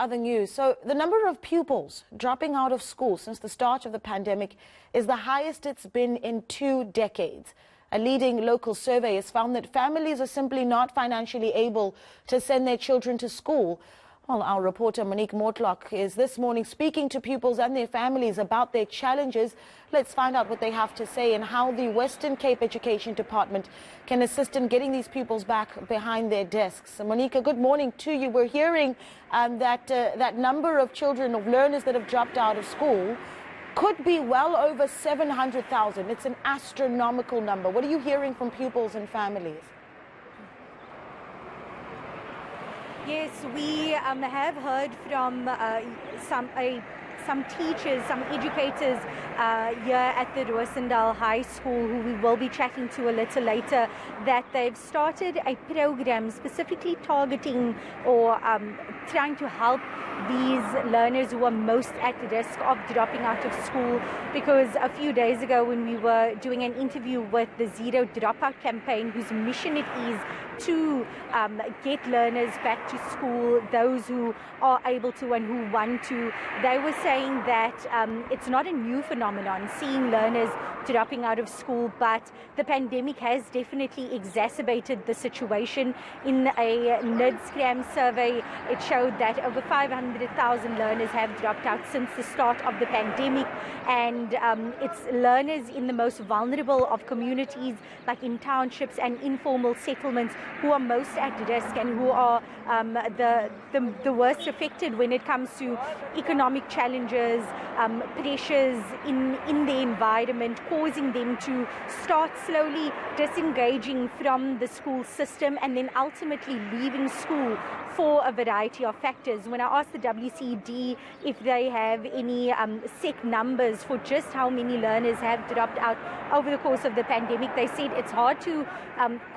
other news. So the number of pupils dropping out of school since the start of the pandemic is the highest it's been in 2 decades. A leading local survey has found that families are simply not financially able to send their children to school. Well, our reporter Monique Mortlock is this morning speaking to pupils and their families about their challenges. Let's find out what they have to say and how the Western Cape Education Department can assist in getting these pupils back behind their desks. So, Monique, good morning to you. We're hearing that number of children, of learners that have dropped out of school could be well over 700,000. It's an astronomical number. What are you hearing from pupils and families? Yes, we have heard from some teachers, some educators here at the Roosendaal High School, who we will be chatting to a little later, that they've started a program specifically targeting or trying to help these learners who are most at risk of dropping out of school. Because a few days ago, when we were doing an interview with the Zero Dropout campaign, whose mission it is to get learners back to school, those who are able to and who want to, they were saying that it's not a new phenomenon, seeing learners dropping out of school, but the pandemic has definitely exacerbated the situation. In a NIDS-CRAM survey, it showed that over 500,000 learners have dropped out since the start of the pandemic, and it's learners in the most vulnerable of communities, like in townships and informal settlements, who are most at risk and who are the worst affected when it comes to economic challenges, pressures in the environment, causing them to start slowly disengaging from the school system and then ultimately leaving school for a variety of factors. When I asked the WCD if they have any set numbers for just how many learners have dropped out over the course of the pandemic, they said it's hard to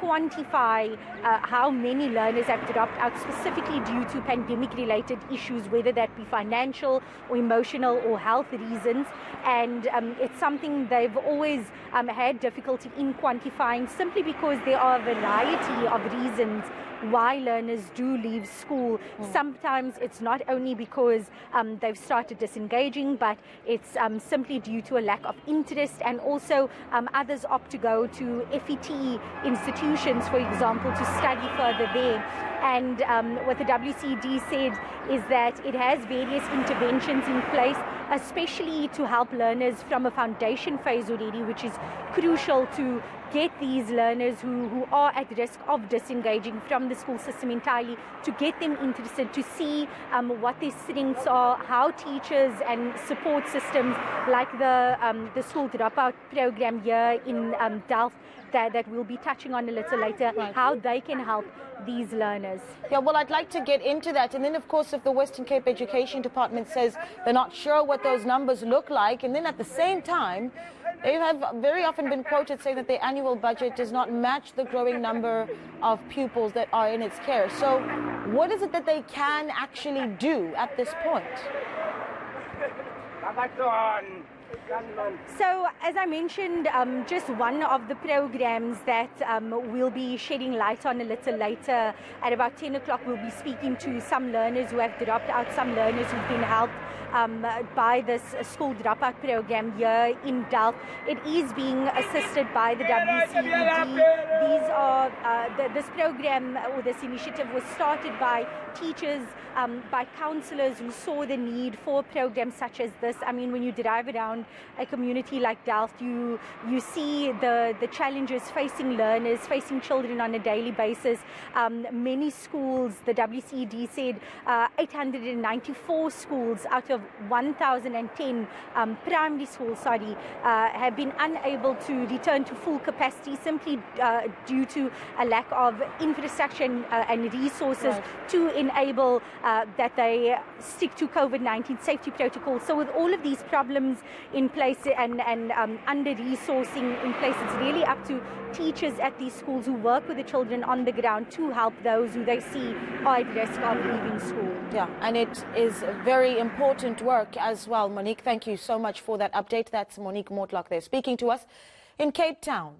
quantify how many learners have dropped out specifically due to pandemic-related issues, whether that be financial or emotional or health reasons. And it's something they've always had difficulty in quantifying, simply because there are a variety of reasons why learners do leave school. Sometimes it's not only because they've started disengaging, but it's simply due to a lack of interest, and also others opt to go to FET institutions, for example, to study further there. And what the WCD said is that it has various interventions in place, especially to help learners from a foundation phase already, which is crucial to get these learners who are at risk of disengaging from the school system entirely, to get them interested, to see what their strengths are, how teachers and support systems like the school dropout program here in Delft, that we'll be touching on a little later, how they can help these learners. Yeah, well, I'd like to get into that. And then, of course, if the Western Cape Education Department says they're not sure what those numbers look like, and then at the same time, they have very often been quoted saying that their annual budget does not match the growing number of pupils that are in its care. So what is it that they can actually do at this point? So, as I mentioned, just one of the programs that we'll be shedding light on a little later. At about 10 o'clock, we'll be speaking to some learners who have dropped out, some learners who've been helped by this school dropout program here in Delft. It is being assisted by the WCED. These are this program, or this initiative, was started by teachers, by counsellors who saw the need for programs such as this. I mean, when you drive around a community like Delft, you see the challenges facing learners, facing children on a daily basis. Many schools, the WCED said, 894 schools out of 1,010 primary schools, have been unable to return to full capacity simply due to a lack of infrastructure and resources to enable that they stick to COVID-19 safety protocols. So with all of these problems in place and under-resourcing in place, it's really up to teachers at these schools who work with the children on the ground to help those who they see are at risk of leaving school. Yeah, and it is very important work as well. Monique, thank you so much for that update. That's Monique Mortlock there speaking to us in Cape Town.